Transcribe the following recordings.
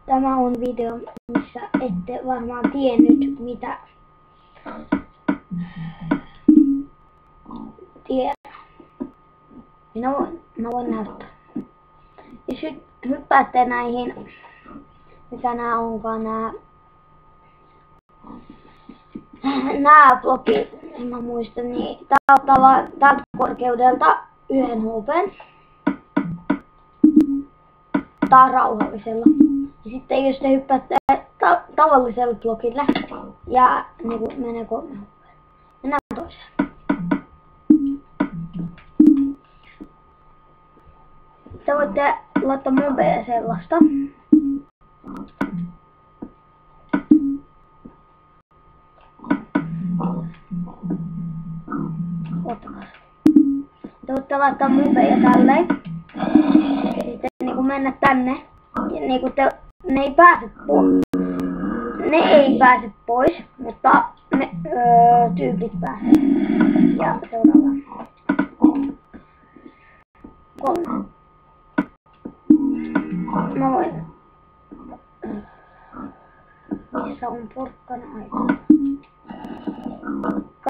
Tämä on video, missä ette varmaan tiennyt mitä Mä voin näyttää. Jos hyppäätte näihin, mitä nää onkaan nää blokit, en mä muista, niin tää ottaa tältä korkeudelta 1 HP:n. Tää on rauhallisella. Ja sitten jos te hyppäätte tavallisella blokilla ja niinku menee 3 HP:n. Mennään toiseen. Te voitte laittaa mobeja sellaista. Ottakaa. Te voitte laittaa mobeja tälleen. Ja sitten niinku mennä tänne. Ja niinku ne ei pääse pois, mutta tyypit pääsee. Ja seuraava. 3. Mä voin. Missä on porkkana aika?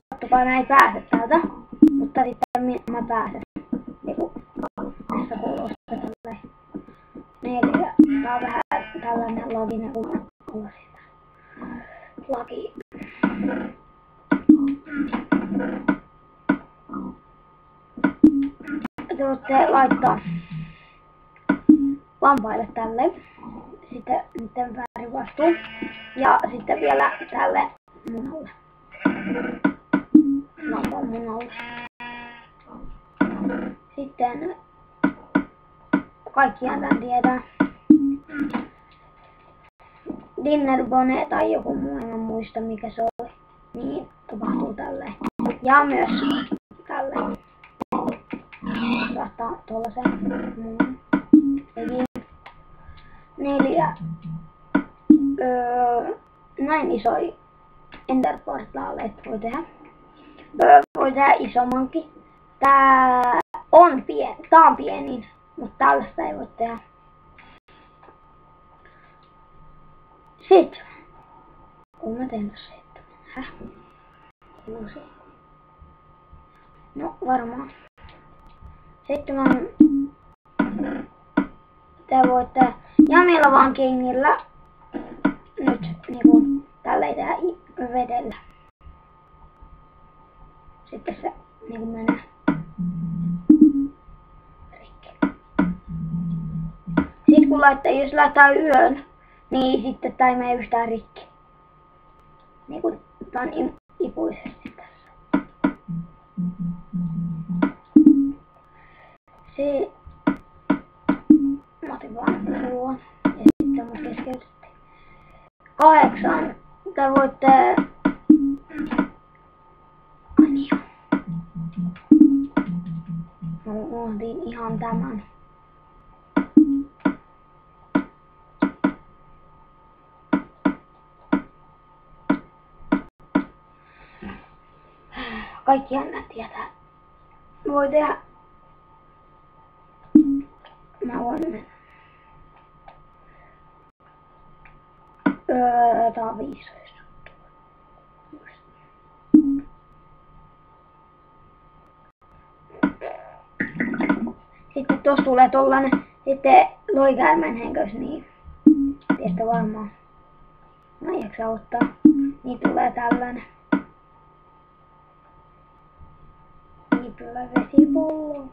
Kattokaa, mä ei pääse täältä. Mutta sitten mä pääsen. Niinku tässä kuulostaa tälleen. 4. Tää on vähän tällainen laginen kun olla siitä. Lagi. Te voitte laittaa lampaille tälle. Sitten niiden väärin vastuun. Ja sitten vielä tälle munalle. Lampaan munalle. Sitten kaikkiaan tämän tietää. Dinnerbone tai joku muu, en muista mikä se oli. Niin tapahtuu tälleen. Ja myös tälleen. Saattaa tollasen muun. Eli 4. Näin isoja enderportaaleita voi tehdä. Voi tehdä isommankin. Tää on pienin, mutta tällaista ei voi tehdä. Sitten, kun mä teen tässä 7. 6. No varmaan. 7. Te voitte jamilla vaan kengillä nyt niinku tälleen tehdä vedellä. Sitten se niinku menee rikki. Sitten kun jos laittaa yön, niin sitten tää ei mene yhtään rikki. Niinku tää on ikuisesti tässä. Mä otin vaan ruoan ja sitten mut keskeytettiin. 8. Te voitte. Mä unohdin ihan tämän. Kaikkihan nää tietää. Voi tehdä. Mä voin mennä. Tää on 15. Sitten tossa tulee tollanen. Sitten loikäärmeen henkös, niin tiedätkö varmaan. Mä en jaksa ottaa. Niin tulee tällainen. Niin tulee vesipullo.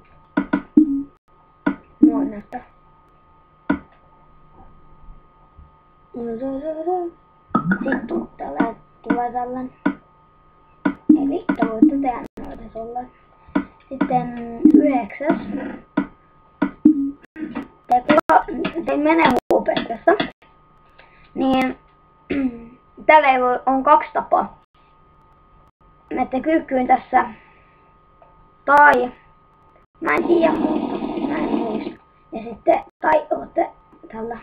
Noin näyttää. Sitten tulee tällainen. Eli te voitte tehdä noita tollainen. Sitten 9. Te menee huupeessa. Niin tällä on 2 tapaa. Menette kyykkyyn tässä. Tai mä en tiedä, mä en muista. Ja sitten tai ootte tällä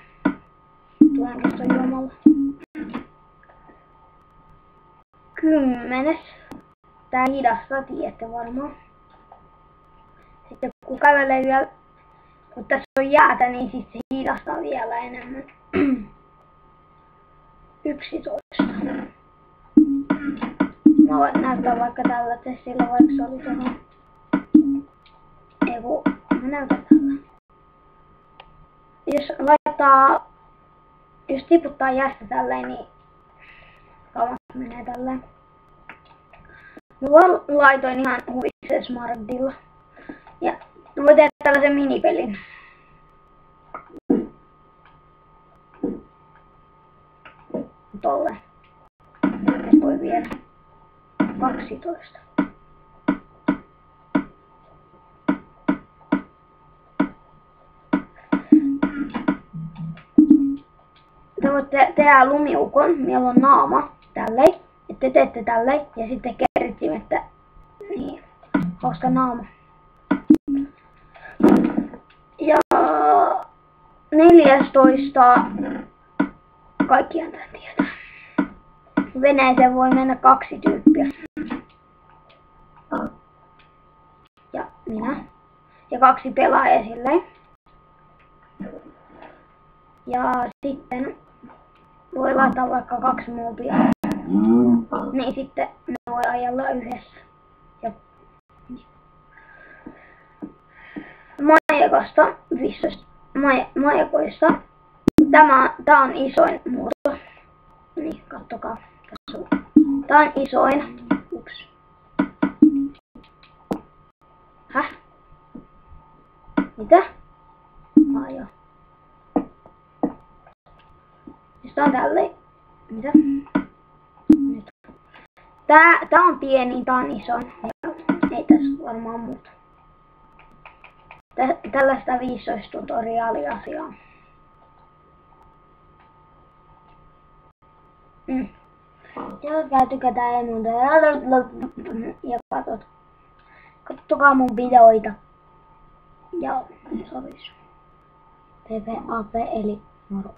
tuonkeston 10. Tää hidastaa, tiedätte varmaan. Sitten kun kävelee vielä, kun tässä on jäätä, niin sitten se hidastaa vielä enemmän. 11. Mä voin näyttää vaikka tällä testillä, vaikka se oli tuohon. Ei kun, mä näytän tällä. Jos tiputtaa jäästä tälleen, niin kauan menee tälleen. Mä vaan laitoin ihan huvikseen Smartilla. Ja mä voin tehdä tällaisen minipelin. Tolle. Ja voi vielä 12. Te voitte tehdä lumiukon, meillä on naama tälleen. Että te teette tälleen ja sitten kerrittimette. Niin, hauska naama. Ja 14. Kaikkiaan tämän tietää. Veneeseen voi mennä 2 tyyppiä. Ja minä. Ja 2 pelaajaa silleen. Ja sitten voi laittaa vaikka 2 moobia. Niin sitten ne voi ajella yhdessä. Ja majakasta, majakoissa. Tää on isoin muoto. Niin, kattokaa. Tää on isoin. Ups. Häh? Mitä? Joo. Tää on tälleen. Mitä? Nyt. Tää on pieni, tää on isoin. Ei tässä varmaan muuta. Tällaista 15 tutoriaaliasiaa. Ja tykätään ja muuta. Ja kattokaa mun videoita. Ja sovis. PPAP eli moro.